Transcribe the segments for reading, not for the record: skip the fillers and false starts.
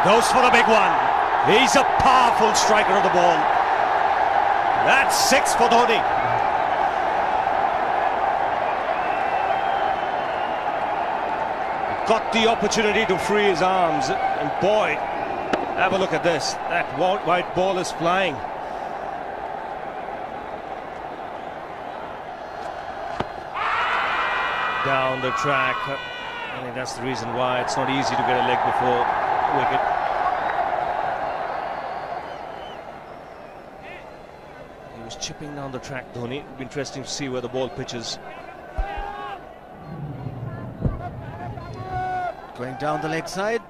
goes for the big one. He's a powerful striker of the ball. That's 6 for Dhoni. Got the opportunity to free his arms, and boy, have a look at this. That white ball is flying. Down the track. I think that's the reason why it's not easy to get a leg before wicket. He was chipping down the track, Dhoni. It'll be interesting to see where the ball pitches. Going down the leg side.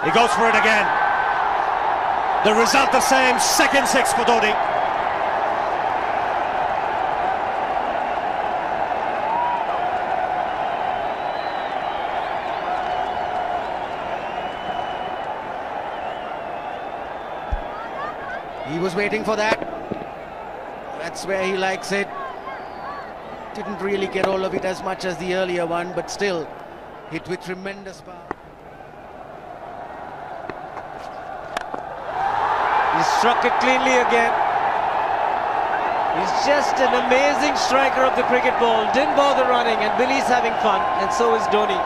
He goes for it again. The result the same, second 6 for Dhoni. He was waiting for that. That's where he likes it. Didn't really get all of it as much as the earlier one, but still hit with tremendous power. He struck it cleanly again. He's just an amazing striker of the cricket ball. Didn't bother running, and Billy's having fun, and so is Dhoni.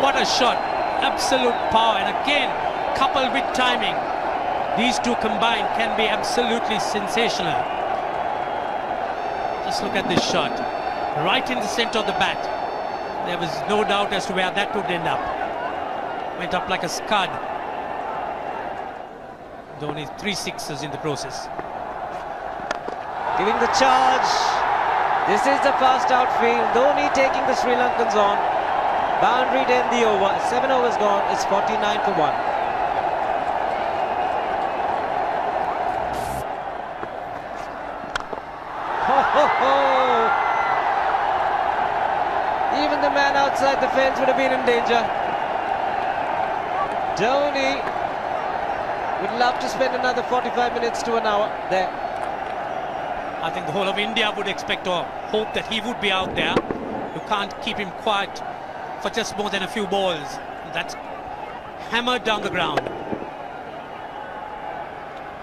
What a shot. Absolute power, and again, coupled with timing. These two combined can be absolutely sensational. Just look at this shot. Right in the center of the bat. There was no doubt as to where that would end up. Went up like a scud. Dhoni 3 sixes in the process. Giving the charge. This is the fast outfield. Dhoni taking the Sri Lankans on. Boundary to end the over. 7 overs gone. It's 49 for 1. Even the man outside the fence would have been in danger. Dhoni would love to spend another 45 minutes to an hour there. I think the whole of India would expect or hope that he would be out there. You can't keep him quiet for just more than a few balls. That's hammered down the ground.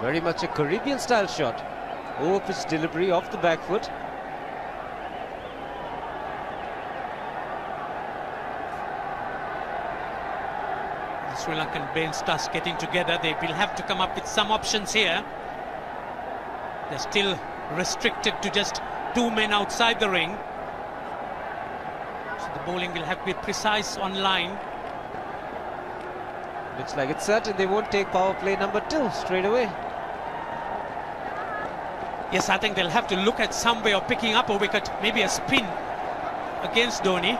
Very much a Caribbean style shot. Over-pitch delivery off the back foot. The Sri Lankan bench starts getting together. They will have to come up with some options here. They're still restricted to just 2 men outside the ring. So the bowling will have to be precise on line. Looks like it's certain they won't take power play number 2 straight away. Yes, I think they'll have to look at some way of picking up a wicket, maybe a spin against Dhoni.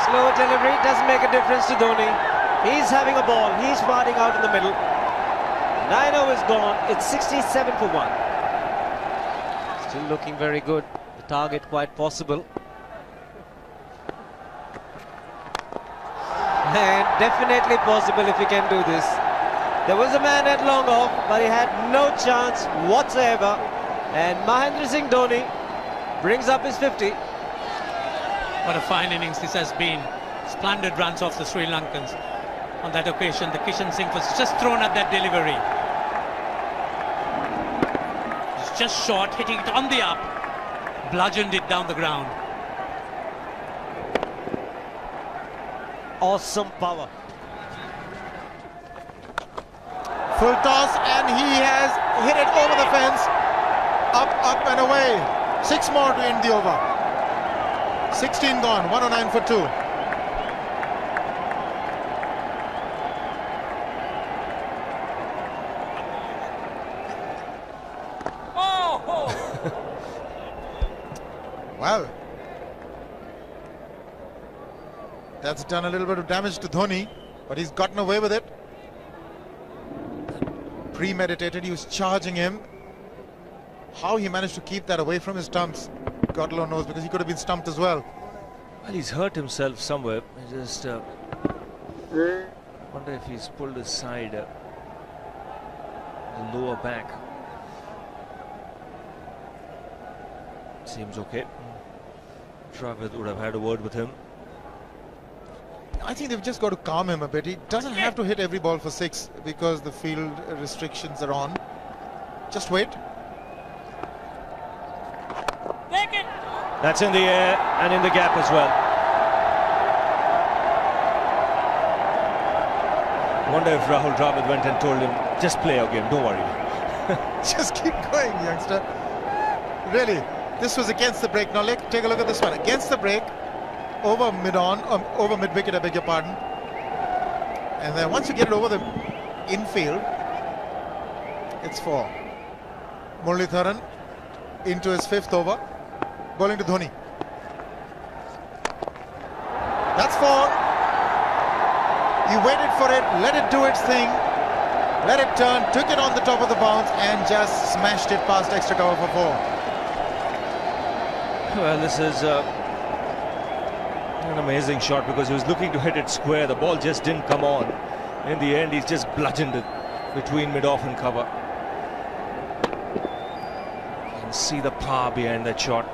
Slow delivery doesn't make a difference to Dhoni. He's having a ball, he's firing out in the middle. 9 overs gone, it's 67 for 1. Still looking very good, the target quite possible. And definitely possible if he can do this. There was a man at long off, but he had no chance whatsoever. And Mahendra Singh Dhoni brings up his 50. What a fine innings this has been. Splendid runs off the Sri Lankans. On that occasion, the Kishan Singh was just thrown at that delivery. It's just short, hitting it on the up. Bludgeoned it down the ground. Awesome power. Full toss, and he has hit it over the fence. Up and away. 6 more to end the over. 16 gone, 109 for 2. Well, that's done a little bit of damage to Dhoni, but he's gotten away with it. Premeditated, he was charging him. How he managed to keep that away from his stumps, God alone knows, because he could have been stumped as well. Well, he's hurt himself somewhere. I just wonder if he's pulled his side, the lower back. Seems okay. Dravid would have had a word with him. I think they've just got to calm him a bit. He doesn't have to hit every ball for 6 because the field restrictions are on. Just wait. That's in the air and in the gap as well. I wonder if Rahul Dravid went and told him, just play your game, don't worry. Just keep going, youngster. Really, this was against the break. Now take a look at this one. Against the break, over mid-wicket, I beg your pardon. And then once you get it over the infield, it's 4. Muralitharan into his 5th over, bowling to Dhoni. That's 4. He waited for it, let it do its thing, let it turn, took it on the top of the bounce and just smashed it past extra cover for 4. Well, this is an amazing shot because he was looking to hit it square. The ball just didn't come on. In the end, he's just bludgeoned it between mid-off and cover. You can see the power behind that shot.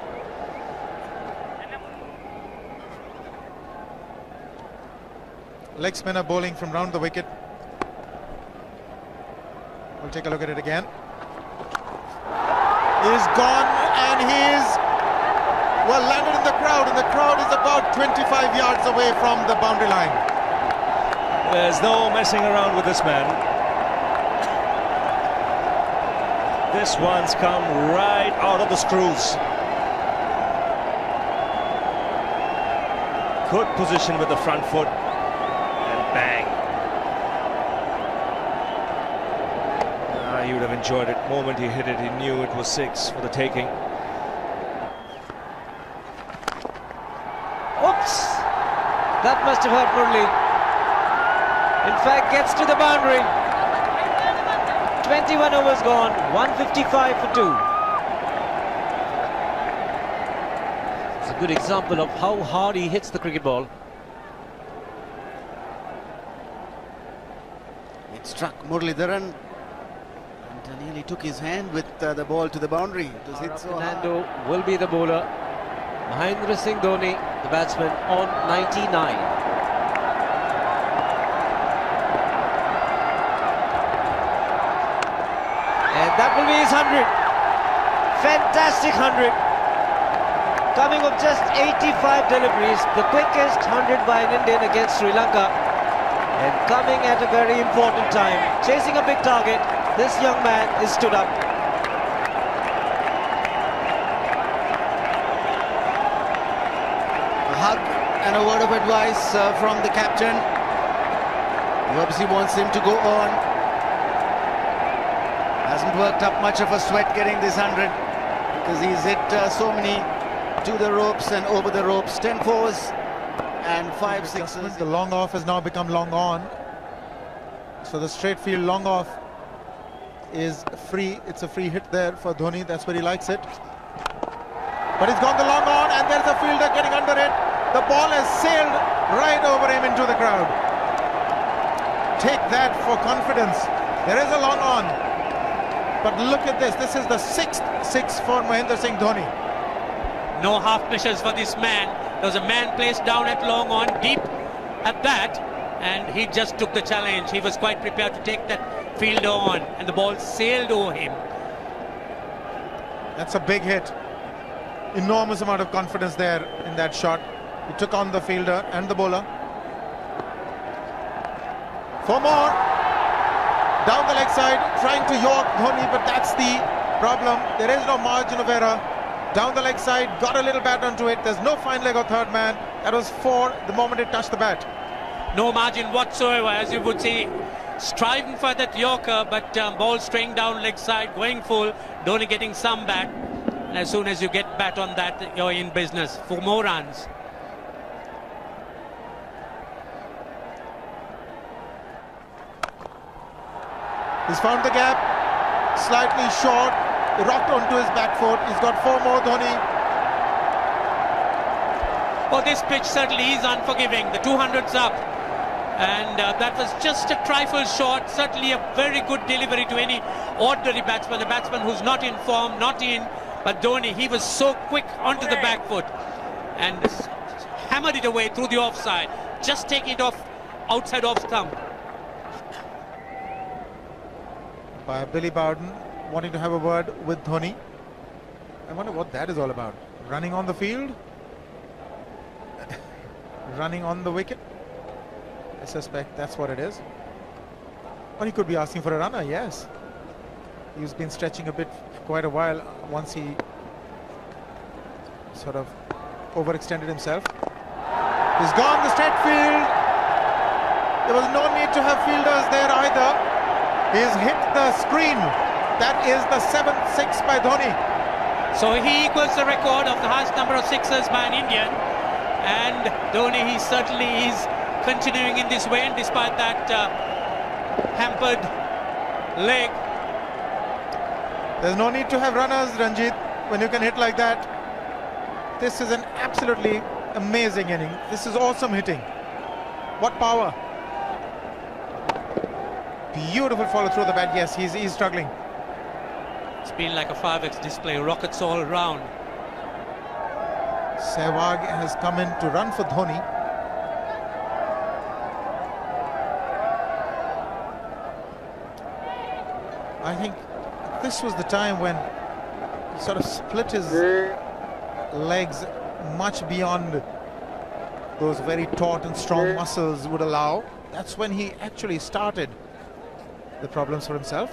Leg spinner bowling from round the wicket. We'll take a look at it again. He's gone and he's landed in the crowd, and the crowd is about 25 yards away from the boundary line. There's no messing around with this man. This one's come right out of the screws. Good position with the front foot. Bang. He would have enjoyed it. The moment he hit it, he knew it was 6 for the taking. Oops! That must have hurt Murli. In fact, gets to the boundary. 21 overs gone, 155 for 2. It's a good example of how hard he hits the cricket ball. It struck Muralitharan and nearly took his hand with the ball to the boundary. It was hit so hard. Fernando will be the bowler. Mahendra Singh Dhoni, the batsman, on 99. And that will be his 100. Fantastic 100. Coming of just 85 deliveries, the quickest 100 by an Indian against Sri Lanka. And coming at a very important time, chasing a big target, this young man is stood up. A hug and a word of advice from the captain. He obviously wants him to go on. Hasn't worked up much of a sweat getting this 100 because he's hit so many to the ropes and over the ropes. 10 fours and 5 sixes. The long off has now become long on. So the straight field long off is free. It's a free hit there for Dhoni. That's where he likes it. But he's gone the long on and there's a fielder getting under it. The ball has sailed right over him into the crowd. Take that for confidence. There is a long on. But look at this. This is the 6th 6 for Mahendra Singh Dhoni. No half measures for this man. There was a man placed down at long on, deep at that, and he just took the challenge. He was quite prepared to take that fielder on, and the ball sailed over him. That's a big hit. Enormous amount of confidence there in that shot. He took on the fielder and the bowler. 4 more. Down the leg side, trying to york Dhoni, but that's the problem. There is no margin of error. Down the leg side, got a little bat onto it. There's no fine leg or third man. That was 4 the moment it touched the bat. No margin whatsoever, as you would see. Striving for that yorker, but ball straying down leg side, going full. Dhoni getting some bat. And as soon as you get bat on that, you're in business for more runs. He's found the gap, slightly short, rocked onto his back foot. He's got 4 more, Dhoni. Oh, this pitch certainly is unforgiving. The 200's up. And that was just a trifle short. Certainly a very good delivery to any ordinary batsman. A batsman who's not in form, not in. But Dhoni, he was so quick onto the back foot and hammered it away through the offside. Just taking it off outside off stump. By Billy Bowden wanting to have a word with Dhoni. I wonder what that is all about. Running on the field? Running on the wicket? I suspect that's what it is. Or he could be asking for a runner, yes. He's been stretching a bit for quite a while once he sort of overextended himself. He's gone the straight field. There was no need to have fielders there either. He's hit the screen. That is the 7th six by Dhoni. So he equals the record of the highest number of sixes by an Indian. And Dhoni, he certainly is continuing in this way, and despite that hampered leg. There's no need to have runners, Ranjit, when you can hit like that. This is an absolutely amazing inning. This is awesome hitting. What power. Beautiful follow through the bat. Yes, he's struggling. It's been like a 5x display, rockets all round. Sehwag has come in to run for Dhoni. I think this was the time when he sort of split his legs much beyond those very taut and strong muscles would allow. That's when he actually started the problems for himself.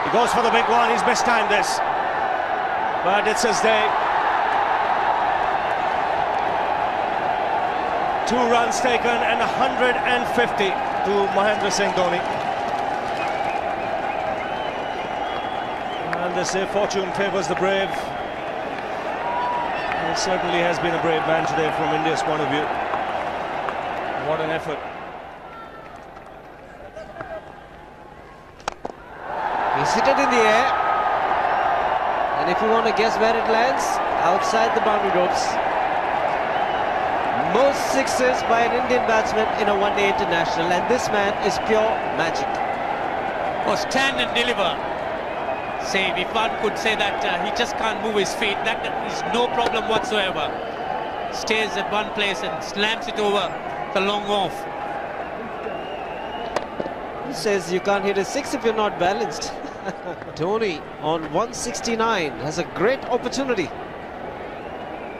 He goes for the big one. He's mistimed this, but it's his day. 2 runs taken and 150 to Mahendra Singh Dhoni. And they say fortune favours the brave. He certainly has been a brave man today from India's point of view. What an effort. He's hit it in the air. And if you want to guess where it lands, outside the boundary ropes. Most sixes by an Indian batsman in a one-day international, and this man is pure magic. Oh, stand and deliver. Save, if one could say that he just can't move his feet, that is no problem whatsoever. Stays at one place and slams it over the long off. He says you can't hit a 6 if you're not balanced. Dhoni on 169 has a great opportunity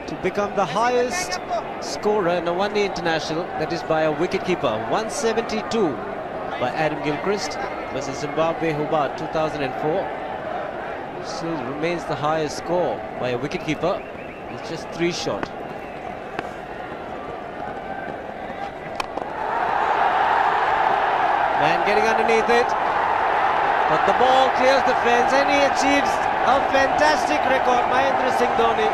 to become the highest scorer in a one-day international, that is by a wicketkeeper. 172 by Adam Gilchrist versus Zimbabwe Hobart 2004. Still remains the highest score by a wicketkeeper. It's just 3 short. Man getting underneath it, but the ball clears the fence and he achieves a fantastic record. Mahendra Singh Dhoni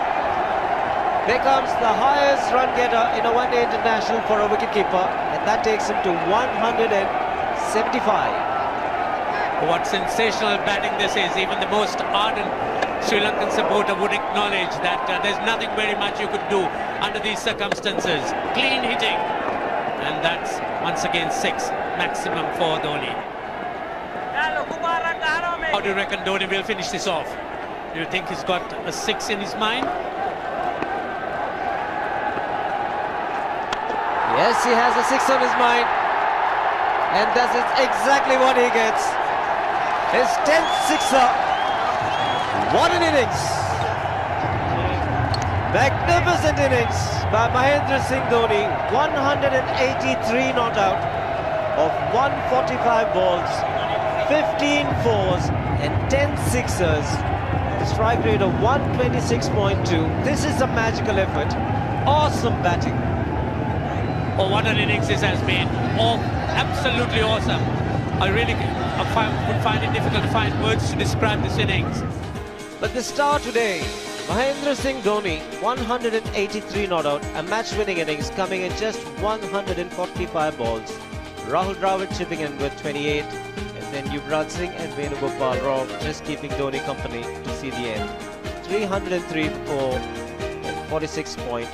becomes the highest run getter in a one-day international for a wicketkeeper, and that takes him to 175. What sensational batting this is. Even the most ardent Sri Lankan supporter would acknowledge that there's nothing very much you could do under these circumstances. Clean hitting, and that's once again 6 maximum for Dhoni. How do you reckon Dhoni will finish this off? Do you think he's got a 6 in his mind? Yes, he has a 6 on his mind, and that's exactly what he gets. His 10th sixer. What an innings! Magnificent innings by Mahendra Singh Dhoni. 183 not out of 145 balls, 15 fours and 10 sixers. The strike rate of 126.2. This is a magical effort. Awesome batting. Oh, what an innings this has been. Oh, absolutely awesome. I really would find it difficult to find words to describe this innings. But the star today, Mahendra Singh Dhoni, 183 not out, a match-winning innings coming in just 145 balls. Rahul Dravid chipping in with 28, and then Yuvraj Singh and Venugopal Rao just keeping Dhoni company to see the end. 303 for 46 point.